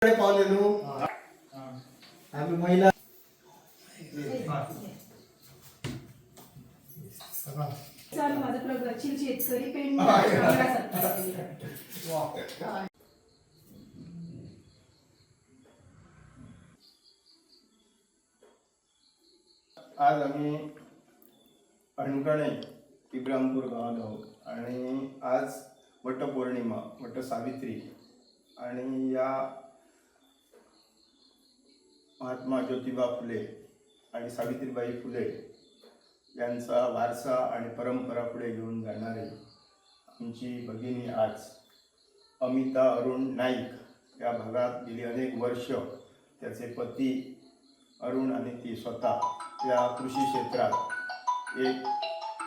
पावलेलो आम्ही महिला चालू माझं प्रगतशील शेतकरी पेंड आज आम्ही अणकणे इब्राहिमपूर गावात आहोत आणि आज वटपौर्णिमा वटसावित्री आणि या महात्मा ज्योतिबा फुले आणि सावित्रीबाई फुले यांचा वारसा आणि परंपरा पुढे घेऊन जाणारी आमची भगिनी आज अमिता अरुण नाईक या भागात गेली अनेक वर्ष त्याचे पती अरुण आणि ती स्वतः या कृषी क्षेत्रात एक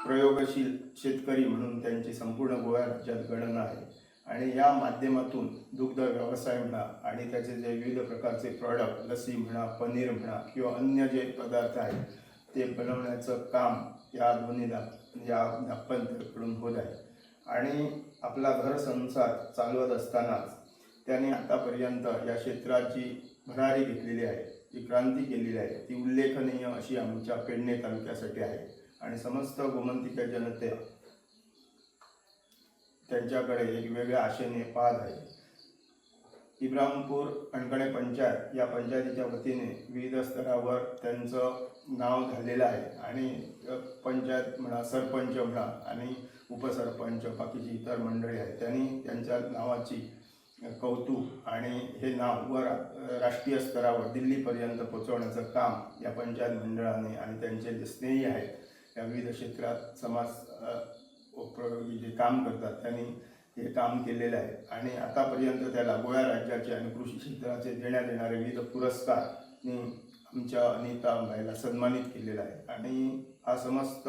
प्रयोगशील शेतकरी म्हणून त्यांची संपूर्ण गोवा राज्यात गणना आहे आणि या माध्यमातून दुग्ध व्यवसाय म्हणा आणि त्याचे जे विविध प्रकारचे प्रॉडक्ट लस्सी म्हणा पनीर म्हणा किंवा अन्य जे पदार्थ आहेत ते बनवण्याचं काम या दोन्ही या दाम्पत्याकडून होत आहे आणि आपला घर संसार चालवत असतानाच त्याने आतापर्यंत या क्षेत्राची भरारी घेतलेली आहे, जी क्रांती केलेली आहे ती उल्लेखनीय अशी आमच्या पेडणे तालुक्यासाठी आहे आणि समस्त गोमंतिका जनते त्यांच्याकडे एक वेगळ्या आशेने पाहत आहे. इब्राहिमपूर अणकणे पंचायत या पंचायतीच्या वतीने विविध स्तरावर त्यांचं नाव झालेलं आहे आणि पंचायत म्हणा सरपंच म्हणा आणि उपसरपंच बाकीची इतर मंडळी आहेत त्यांनी त्यांच्या नावाची कौतुक आणि हे नाव वर राष्ट्रीय स्तरावर दिल्लीपर्यंत पोहोचवण्याचं काम या पंचायत मंडळाने आणि त्यांचे जे स्नेही आहेत या विविध क्षेत्रात समाज उपयोगी जे काम करतात त्यांनी हे काम केलेलं आहे आणि आतापर्यंत त्याला गोवा राज्याचे आणि कृषी क्षेत्राचे देण्यात येणारे विविध पुरस्कारनी आमच्या अनिता बाईला सन्मानित केलेला आहे आणि हा समस्त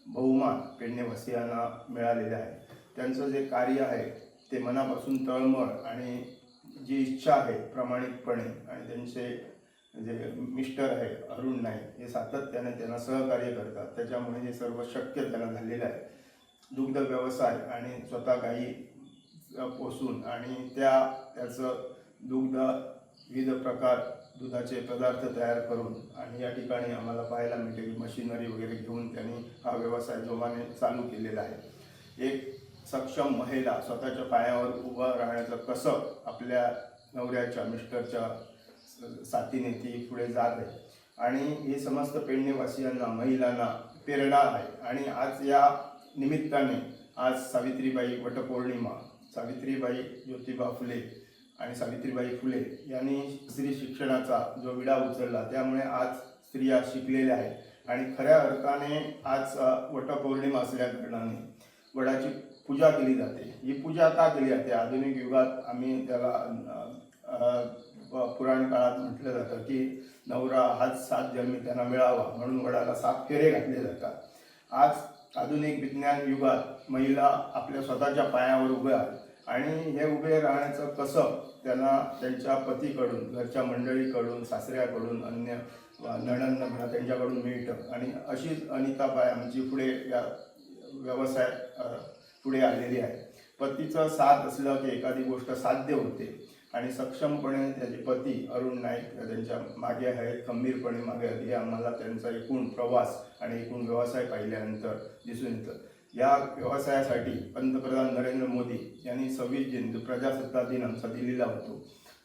बहुमान पेडणेवासियांना मिळालेला आहे. त्यांचं जे कार्य आहे ते मनापासून तळमळ आणि जी इच्छा आहे प्रामाणिकपणे आणि त्यांचे जे मिस्टर आहे अरुण नाईक हे सातत्याने त्यांना सहकार्य करतात, त्याच्यामुळे हे सर्व शक्य त्यांना झालेलं आहे. दुग्ध व्यवसाय आणि स्वतः गाई पोसून आणि त्याचं दुग्ध विविध प्रकार दुधाचे पदार्थ तयार करून आणि या ठिकाणी आम्हाला पाहायला मिळते की मशिनरी वगैरे घेऊन त्यांनी हा व्यवसाय जोमाने चालू केलेला आहे. एक सक्षम महिला स्वतःच्या पायावर उभं राहण्याचं कसं आपल्या नवऱ्याच्या मिस्टरच्या साथीने ती पुढे जात आहे आणि हे समस्त पेडणेवासियांना महिलांना प्रेरणा आहे आणि आज या निमित्ताने आज सावित्रीबाई वटपौर्णिमा सावित्रीबाई ज्योतिबा फुले आणि सावित्रीबाई फुले यांनी स्त्री शिक्षणाचा जो विडा उचलला त्यामुळे आज स्त्रिया शिकलेल्या आहेत आणि खऱ्या अर्थाने आज वटपौर्णिमा असल्या कारणाने वडाची पूजा केली जाते. ही पूजा का केली जाते? आधुनिक युगात आम्ही त्याला पुराण काळात म्हटलं जातं की नवरा हाच 7 जन्मी त्यांना मिळावा म्हणून वडाला 7 फेरे घातले जातात. आज आधुनिक विज्ञान युगात महिला आपल्या स्वतःच्या पायावर उभ्या आहेत आणि हे उभे राहण्याचं कसं त्यांना त्यांच्या पतीकडून घरच्या मंडळीकडून सासऱ्याकडून अन्य नणंद म्हणा त्यांच्याकडून मिळतं आणि अशीच अनिताबाई आमची पुढे या व्यवसायात पुढे आलेली आहे. पतीचं साथ असलं की एखादी गोष्ट साध्य होते आणि सक्षमपणे त्याचे पती अरुण नाईक त्यांच्या मागे आहेत, खंबीरपणे मागे आहेत. हे आम्हाला त्यांचा एकूण प्रवास आणि एकूण व्यवसाय पाहिल्यानंतर दिसून येतं. या व्यवसायासाठी पंतप्रधान नरेंद्र मोदी यांनी 26 जून प्रजासत्ताक दिन आमचा दिल्लीला होतो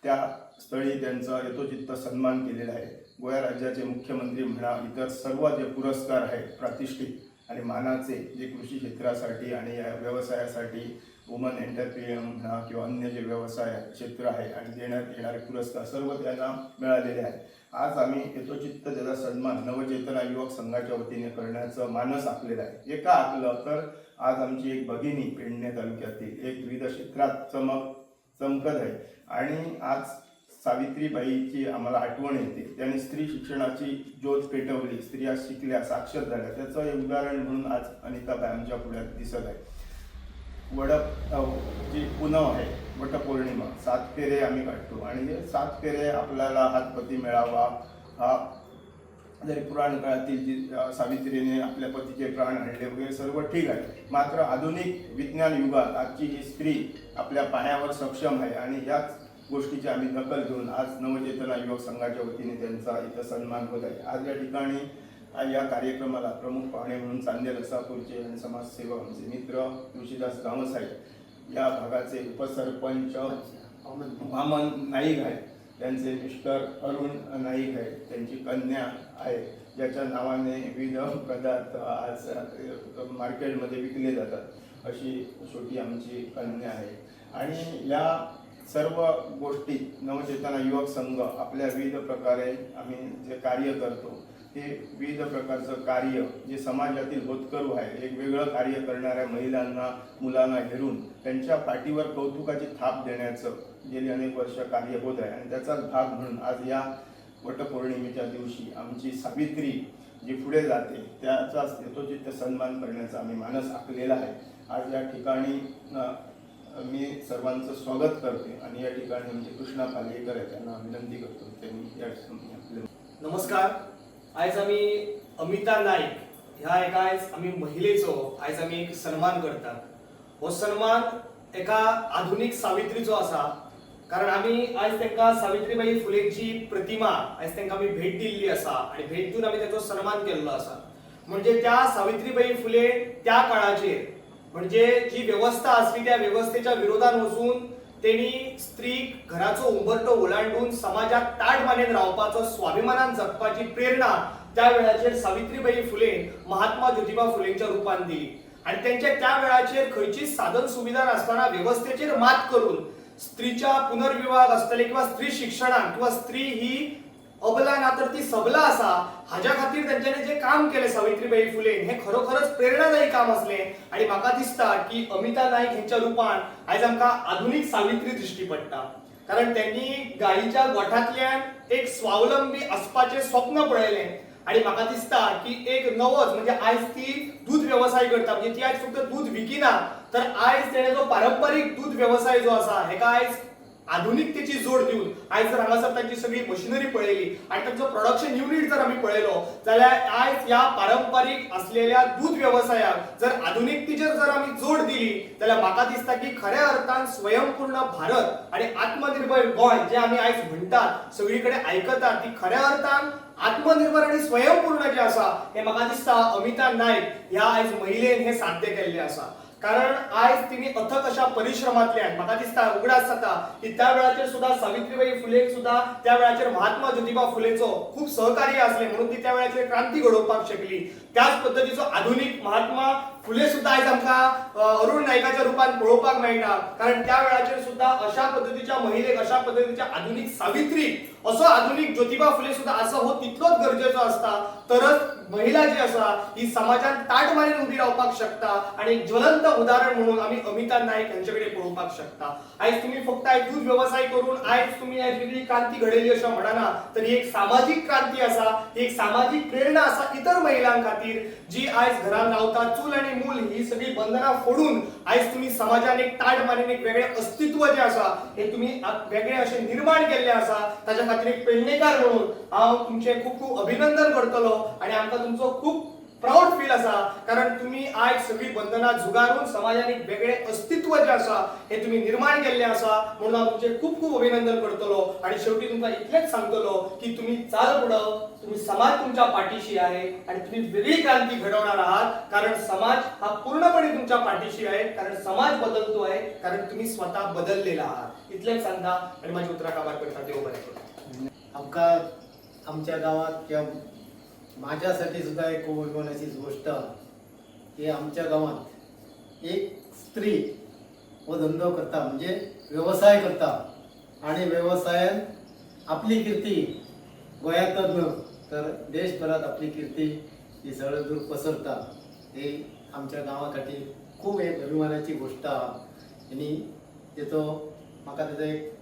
त्या स्थळी त्यांचा यथोचित्त सन्मान केलेला आहे. गोवा राज्याचे मुख्यमंत्री म्हणा इतर सर्व जे पुरस्कार आहेत प्रातिष्ठिक आणि मानाचे जे कृषी क्षेत्रासाठी आणि या व्यवसायासाठी वुमन एंटरप्रिन्युअर म्हणा किंवा अन्य जे व्यवसाय क्षेत्र आहे आणि देण्यात येणारे पुरस्कार सर्व त्यांना मिळालेले आहेत. आज आम्ही यथोचित्त त्याचा सन्मान नवचेतना युवक संघाच्या वतीने करण्याचं मानस आखलेलं आहे. हे का आखलं तर आज आमची एक भगिनी पेडणे तालुक्यातील एक विविध क्षेत्रात चमकत आहे आणि आज सावित्रीबाईची आम्हाला आठवण येते. त्यांनी स्त्री शिक्षणाची ज्योत पेटवली, स्त्रिया शिकल्या साक्षर झाल्या त्याचं एक उदाहरण म्हणून आज अनिताबाई आमच्या पुढ्यात दिसत आहे. जी पुनव आहे वटपौर्णिमा 7 फेरे आम्ही काढतो आणि हे 7 फेरे आपल्याला हातपती मिळावा हा जरी पुराण काळातील जी सावित्रीने आपल्या पतीचे प्राण आणले वगैरे सर्व ठीक आहे, मात्र आधुनिक विज्ञान युगात आजची ही स्त्री आपल्या पायावर सक्षम आहे आणि याच गोष्टीची आम्ही दखल घेऊन आज नवचेतना युवक संघाच्या वतीने त्यांचा इथं सन्मान होत आहे. आज या ठिकाणी या कार्यक्रमाला प्रमुख पाहुणे म्हणून चांदेर रसापूरचे आणि समाजसेवक आमचे मित्र तुळशीदास गावसाहेब, या भागाचे उपसरपंच वामन नाईक आहेत, त्यांचे मिस्टर अरुण नाईक आहेत, त्यांची कन्या आहे ज्याच्या नावाने विविध पदार्थ आज मार्केटमध्ये विकले जातात, अशी छोटी आमची कन्या आहे. आणि या सर्व गोष्टी नवचेतना युवक संघ आपल्या विविध प्रकारे आम्ही जे कार्य करतो ते विविध प्रकारचं कार्य जे समाजातील होतकरू आहे, एक वेगळं कार्य करणाऱ्या महिलांना मुलांना हेरून त्यांच्या पाठीवर कौतुकाची थाप देण्याचं गेली अनेक वर्ष कार्य होत आहे. आणि त्याचाच भाग म्हणून आज या वटपौर्णिमेच्या दिवशी आमची सावित्री जी पुढे जाते त्याचाच यथोचित सन्मान करण्याचा आम्ही मानस आखलेला आहे. आज या ठिकाणी मी सर्वांचं स्वागत करते आणि या ठिकाणी म्हणजे कृष्णा पालयेकर आहे त्यांना विनंती करतो त्यांनी या नमस्कार. आज आम्ही अमिता नाईक ह्या एका आम्ही महिलेचो आज आम्ही एक सन्मान करतात. हो सन्मान एका आधुनिक सावित्रीचो असा, कारण आम्ही आज त्यांना सावित्रीबाई फुलेंची प्रतिमा आज त्यांना आम्ही भेट दिलेली असा आणि भेट देऊन आम्ही त्याचा सन्मान केलेलो असा. म्हणजे त्या सावित्रीबाई फुले त्या काळाचेर म्हणजे जी व्यवस्था असली त्या व्यवस्थेच्या विरोधात वचून त्यांनी स्त्री घराचो उंबरटो ओलांडून समाजात ताट मानेन रावपाचो स्वाभिमानान जगपाची प्रेरणा त्या वेळाचेर सावित्रीबाई फुले महात्मा ज्योतिबा फुलेंच्या रूपान दिली. आणि त्यांच्या त्या वेळाचेर खंयचीच साधन सुविधा नसताना व्यवस्थेचेर मात करून स्त्रीच्या पुनर्विवाह असतले किंवा स्त्री शिक्षणात किंवा स्त्री ही अबला ना तर ती सबला असा हाज्या खातीर त्यांच्याने जे काम केले सावित्रीबाई फुले हे खरोखरच प्रेरणादायी काम असले. आणि म्हाका दिसता की अमिता नाईक यांच्या रूपान आज आमकां आधुनिक सावित्री दिश्टी पडटा, कारण त्यांनी गायीच्या गोठांतल्यान एक स्वावलंबी असपाचे स्वप्न पळयले. आणि म्हाका दिसता की एक नवोच म्हणजे आज ती दूध व्यवसाय करता, म्हणजे ती आज फक्त दूध विकिना तर आज तेणे जो पारंपरिक दूध व्यवसाय जो असा हेका आज आधुनिकतेची जोड दिवन आज जर हांगासर तांची सगळी मशिनरी पळयली आणि तांचो प्रोडक्शन युनिट जर आमी पळयलो जाल्यार आज या पारंपरिक असलेल्या दूध व्यवसायाक जर आधुनिकतेचेर जर आमी जोड दिली जाल्यार म्हाका दिसता की खऱ्या अर्थान स्वयंपूर्ण भारत आणि आत्मनिर्भर गोंय जे आमी आज म्हणटात सगळीकडे आयकतात ती खऱ्या अर्थान आत्मनिर्भर आणि स्वयंपूर्ण जे असा हे म्हाका दिसता अमिता नाईक ह्या आज महिलेन हे साध्य केल्ले असा. कारण आज तिने अथक अशा परिश्रमातल्यान म्हाका दिसता उगडास जाता की त्या वेळाचेर सुद्धा सावित्रीबाई फुलेक सुद्धा त्या वेळाचेर महात्मा ज्योतिबा फुलेचो खूप सहकार्य असले म्हणून ती त्या वेळाचेर क्रांती घडोवपाक शकली. त्याच पद्धतीचो आधुनिक महात्मा फुले सुद्धा आज आमकां अरुण नाईकाच्या रूपान पळोवपाक मेळटा, कारण त्या वेळाचेर सुद्धा अशा पद्धतीच्या महिलेक अशा पद्धतीच्या आधुनिक सावित्री असो आधुनिक ज्योतिबा फुले सुद्धा असं हो तितलोच गरजेचो असता तरच महिला जी असा ही समाजात ताट मारून उभी रावपाक शकता. आणि एक ज्वलंत उदाहरण म्हणून आम्ही अमिता नाईक यांच्याकडे पळोवपाक शकता. आज तुम्ही फक्त एक दूध व्यवसाय करून आज तुम्ही एक वेगळी क्रांती घडयली अशें म्हणना तर ही एक सामाजिक क्रांती असा, ही एक सामाजिक प्रेरणा असा इतर महिलां खातीर जी आज घरान रावता चूल आणि मूल ही सगळी बंधना फोडून आज तुम्ही समाजान एक ताट मारून एक वेगळे अस्तित्व जे असा हे तुम्ही वेगळे असे निर्माण केल्ले असा. ताच्या खातीर एक पेडणेकार म्हणून हांव तुमचे खूप खूप अभिनंदन करतलो आणि आमकां तुमचो खूप प्राऊड फील असा, कारण तुम्ही आज सगळी बंधना झुगारून समाजान एक वेगळे अस्तित्व जे असा हे तुम्ही निर्माण केल्ले असा. म्हणून हांव तुमचे खूप खूप अभिनंदन करतलो आणि शेवटी तुमकां इतलेच सांगतलो की तुम्ही चाल पुढं, तुम्ही समाज तुमच्या पाठीशी आहे आणि तुम्ही वेगळी क्रांती घडवणार आहात, कारण समाज हा पूर्णपणे तुमच्या पाठीशी आहे, कारण समाज बदलतो आहे, कारण तुम्ही स्वतः बदललेला आहात. इतलेच सांगता आणि माझी उतरा काबार करता. देव बरें करूं. आमकां आमच्या गावात किंवा माझ्यासाठी सुद्धा एक खूप अभिमानाची गोष्ट की आमच्या गावात एक स्त्री हो धंदो करता म्हणजे व्यवसाय करता आणि व्यवसायात आपली कीर्ती गोंयांतच न्हय तर देशभरात आपली कीर्ती ही सगळं दूर पसरता. ही आमच्या गांवा खातीर खूप एक अभिमानाची गोष्ट आहा आनी तेचो म्हाका तेजो एक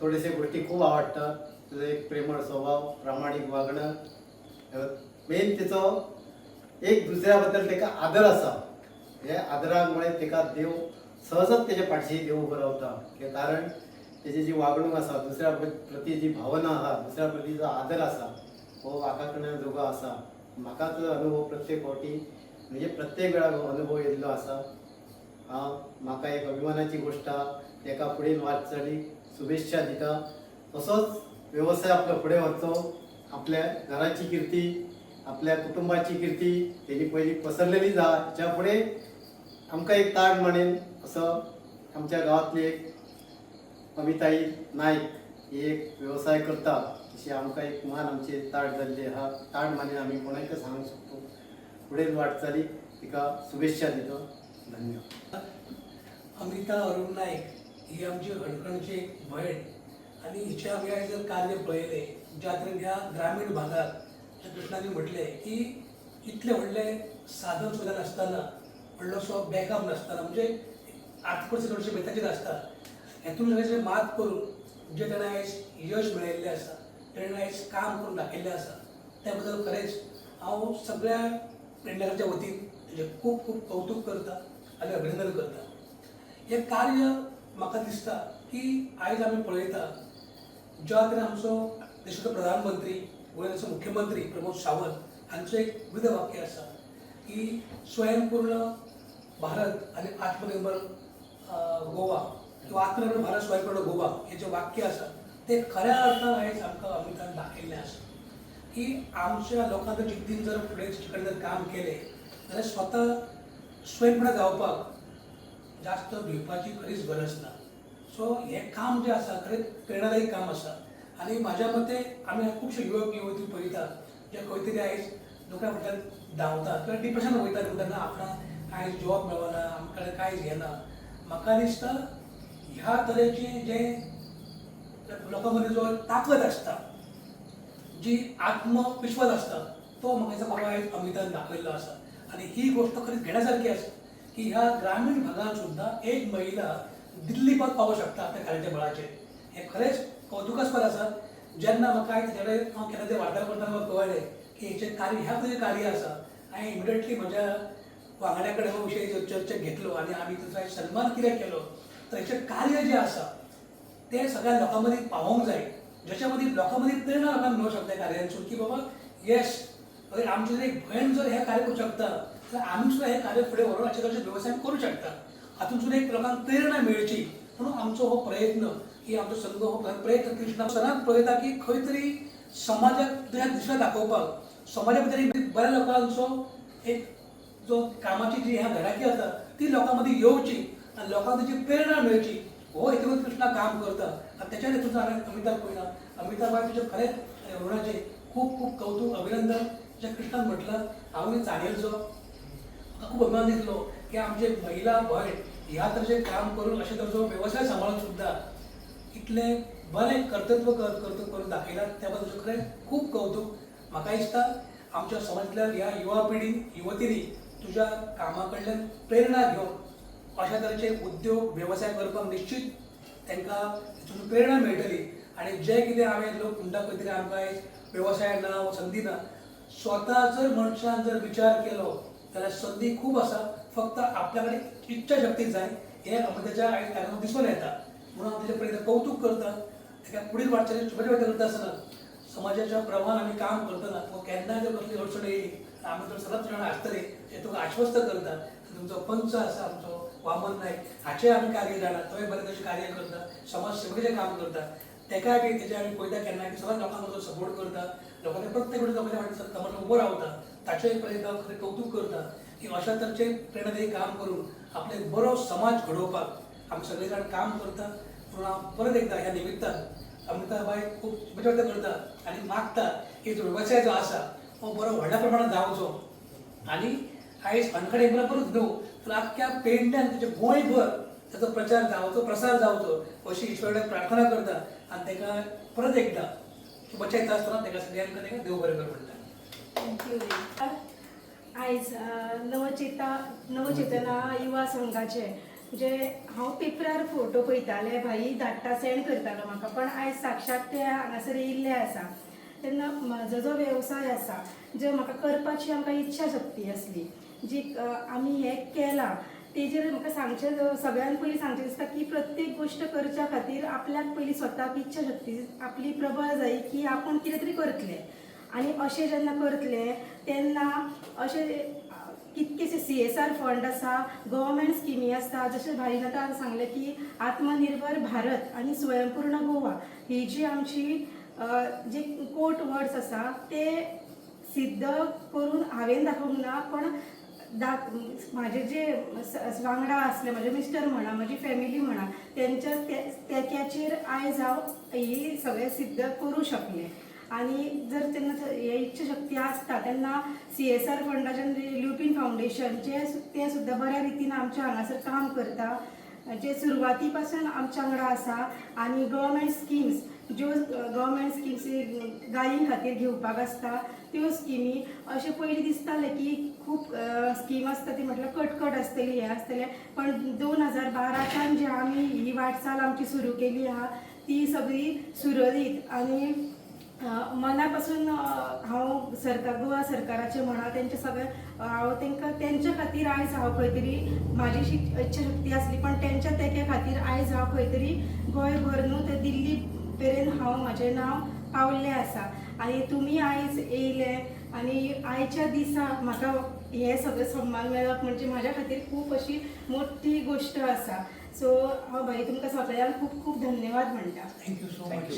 थोडेशे गोष्टी खूप आवडटा. तेजो एक प्रेमळ स्वभाव, प्रामाणीक वागणं, मेन तेचो एक दुसऱ्या बद्दल तेका आदर असा. हे आदरामुळे तेका देव सहजच तेच्या पाठीशी देव उबो रावता, कारण तेची जी वागणूक असा, दुसऱ्या प्रती जी भावना आहा, दुसऱ्या प्रतीचो आदर असा हो आकाकण्या जोगो असा. म्हाका तो अनुभव प्रत्येक फावटी म्हणजे प्रत्येक वेळा अनुभव येयल्लो असा. म्हाका एक अभिमानाची गोष्ट तेका फुडें वाटचाली शुभेच्छा दिता. तसोच व्यवसाय आपलो फुडें व्हरचो, आपल्या घराची कीर्ती, आपल्या कुटुंबाची कीर्ती तेणी पयली पसरलेली ज्या फुडें आमकां एक ताड म्हणेन असं आमच्या गांवांतली एक अमिताई नायक ही एक व्यवसाय करता अशी आमकां एक मान आमचे ताड जाल्ली आहा. ताड मानेन आमी कोणाक सांगूंक शकतो. फुडें वाटचाली तिका शुभेच्छा दिता. धन्यवाद. अमिता अरुण नाईक ही आमची हडकणची एक भयण आणि हिचे आम्ही आज जर कार्य पळयले ज्या तरेन ह्या ग्रामीण भागात ज्या कृष्णाने म्हटले की इतले व्हडले साधन सुद्धा नासतना व्हडलोसो बॅकअप नासतना म्हणजे आर्थिक परिस्थिती थोडीशी बेताचीर आसता हेतून सगळें मात करून जे ताणें आयज यश मेळयल्लें आसा ताणें आयज काम करून दाखयल्लें आसा त्या बद्दल खरेंच हांव सगळ्या पेडणेकारांच्या वतीन ताचें खूब खूब कौतुक करता आनी अभिनंदन करता. हें कार्य म्हाका दिसता की आयज आमी पळयता ज्या तरेन आमचो देशाचो प्रधानमंत्री गोंयचो मुख्यमंत्री प्रमोद सावंत हांचो एक ब्रीद वाक्य आसा की स्वयंपूर्ण भारत आनी आत्मनिर्भर गोवा किंवा आत्मनिर्भर भारत स्वयंपूर्ण गोवा हें जें वाक्य आसा तें खऱ्या अर्थान आयज आमकां अमितान दाखयल्लें आसा की आमच्या लोकांच्या जिद्दीन जर फुडें तेचे कडेन जर काम केलें जाल्यार स्वता स्वयंपूर्ण जावपाक जास्त भिवपाची खरीच गरज ना. सो हें काम जें आसा खरेंच प्रेरणादायी काम आसा आनी म्हाज्या मते आमी खुबशे युवक युवती पळयता जे खंय तरी आयज दुसऱ्या फाटल्यान धांवता किंवा डिप्रेशन वयता म्हणटा आपणाक आयज जॉब मेळना आमचे कडेन कांयच घेना. म्हाका दिसता ह्या तरेची जे लोकां मदीं जो ताकद आसता जी आत्मविश्वास आसता तो म्हाका दिसता बाबा आयज अमितान दाखयल्लो आसा आनी ही गोश्ट खरीच घेण्यासारखी आसा की ह्या ग्रामीण भागात सुद्धा एक महिला दिल्ली पर्यंत पावू शकता आपल्या कार्याच्या बळाचेर. हे खरेंच कौतुकास्पद आसा. जेन्ना म्हाका तेजे हांव केन्ना ते वार्ताहर करतना म्हाका कळ्ळें की हेचें कार्य ह्या तरेचें कार्य आसा हांवें इमिडियटली म्हज्या वांगड्या कडेन हो विशय चर्चेक घेतलो आनी आमी ताचो सन्मान कित्याक केलो तर हेचें कार्य जें आसा तें सगळ्या लोकां मदीं पावोवंक जाय ज्याच्या मदीं लोकां मदीं प्रेरणा लोकांक मेळूंक शकता ह्या कार्यानसून की बाबा येस अगर आमची जर एक भयण जर हें कार्य करूंक शकता तर आमी सुद्दां हें कार्य फुडें व्हरून अशे तरेचे वेवसाय करूंक शकता. हातूंतसून एक लोकांक प्रेरणा मेळची म्हणून आमचो हो प्रयत्न की आमचो संघ हो प्रयत्न कृष्णा सदांच पळयता की खंय तरी समाजाक दिशा दाखोवपाक समाजा भितर एक बऱ्या लोकांचो एक जो कामाची जी ह्या धडाकी आसा ती लोकां मदीं येवची आनी लोकांक ताची प्रेरणा मेळची हो हेतून कृष्णा काम करता आनी त्याच्या हेतून हांवें अमिताभ पळयला. अमिताभ बाय तुजें खरेंच ऋणाचें खूब खूब कौतुक अभिनंदन जे कृष्णान म्हटलां हांवूय चाणेलचो म्हाका खूब अभिमान दिसलो की आमचे महिला भयण ह्या तरेचें काम करून अशे तरेचो वेवसाय सांबाळून सुद्दां इतलें बरें कर्तृत्व करून दाखयलां त्या बद्दल तुजें खरें खूब कौतुक. म्हाका दिसता आमच्या समाजांतल्या ह्या युवा पिढीन युवतींनी तुज्या कामा कडल्यान प्रेरणा घेवन अशा तरेचे उद्योग वेवसाय करपाक निश्चित तांकां हितून प्रेरणा मेळटली आनी जे कितें हांवें लोक म्हणटा खंय तरी आमकां वेवसाय ना वा संदी ना स्वता जर मनशान जर विचार केलो जाल्यार संदी खूब आसा फक्त आपल्या कडेन इच्छा शक्ती जाय हें अमिताच्या आयज कार्यान दिसून येता. म्हणून हांव तेजे पळयता कौतुक करता. ताका फुडें वाटचाली शुभेच्छा करता आसतना समाजाच्या प्रभावान आमी काम करतना वो केन्नाय जर कसली अडचण येयली आमी तर सदांच जाणां आसतले हें तुका आश्वस्त करता. तुमचो पंच आसा आमचो वामन नायक हाचें आमी कार्य जाणा तोय बरें तशें कार्य करता समाज सेवेचें काम करता तेकाय बी तेजे आमी पळयता केन्नाय सदांच लोकांक सपोर्ट करता लोकांनी प्रत्येक कडेन लोकांच्या उबो रावता ताचेय पळयता खरें कौतुक करता की अशा तरेचें प्रेरणादायी काम करून आपले बरो समाज घडोवपाक आमी सगळे जाण काम करता. म्हणून हांव परत एकदा ह्या निमित्तान अमिताभ बाय खूब शुभेच्छा करता आनी मागता की जो वेवसाय जो आसा हो बरो व्हडल्या प्रमाणात जावचो आनी आयज अनकडे परत न्हू तर आख्ख्या पेडण्यान तेजे गोंयभर ताचो प्रचार जावचो प्रसार जावचो अशी ईश्वरा कडेन प्रार्थना करता आनी ताका परत एकदा शुभेच्छा दिता आसतना ताका सगळ्यांक देव बरें कर म्हणटा. थँक्यू. आयज नवचेतना युवा संघाचे म्हणजे हांव पेपरार फोटो पळयताले भाई धाडटा सेंड करतालो म्हाका पण आयज साक्षात ते हांगासर येयल्ले आसा तेन्ना म्हजो जो वेवसाय आसा जो म्हाका करपाची आमकां इच्छा शक्ती आसली जी आमी हें केलां तेजेर म्हाका सांगचें सगळ्यान पयलीं सांगचें दिसता की प्रत्येक गोश्ट करच्या खातीर आपल्याक पयलीं स्वताक इच्छा शक्ती आपली प्रबळ जाय की आपूण कितें तरी करतलें आनी अशें जेन्ना करतलें तेन्ना अशें कितकेशे CSR फंड आसा, गव्हर्मेंट स्किमी आसता, जशें भाईन आतां सांगलें की आत्मनिर्भर भारत आणि स्वयंपूर्ण गोवा ही जी आमची जे कोट वर्ड्स आसा ते सिद्ध करून हांवें दाखोवंक ना, पण माझे जे वांगडा असले, माझे मिस्टर म्हणा, माझी फॅमिली म्हणा, त्यांच्या त्याच्याचेर आयज हांव ही सगळें सिद्ध करू शकले. आणि जर त्यांना हे इच्छाशक्ती असता तेन्ना CSR फंडाच्यान ल्युपीन फाउंडेशन ते सुद्धा बऱ्या रितीन आमच्या हांगासर काम करता, जे सुरवाती पासून आमच्या वांगडा आसा. आणि गव्हर्मेंट स्किम्स ज्यो गव्हर्मेंट स्किम्स गायीं खातीर घेवपाक आसता त्यो स्किमी अशें पयलीं दिसतालें की खूब स्कीम आसता ती म्हटल्यार कटकट आसतली, हे आसतलें, पण 2012च्यान जे आमी ही वाटचाल आमची सुरू केली आहा ती सगळी सुरळीत आणि मना पासून हांव गोवा सरकाराचे म्हणा तेंचे सगळे हांव तांकां तेंच्या खातीर आयज हांव खंय तरी म्हाजी इच्छाशक्ती आसली पण तेंच्या तेक्या खातीर आयज हांव खंय तरी गोंयभर न्हू ते दिल्ली मेरेन हांव म्हाजें नांव पावल्लें आसा. आणि तुमी आयज येयले आणि आयच्या दिसा म्हाका हे सगळे सन्मान मेळप म्हणजे म्हाज्या खातीर खूब अशी मोठी गोश्ट आसा. सो हांव भाई तुमकां सगळ्यांक खूब खूब धन्यवाद म्हणटा. Thank you so much.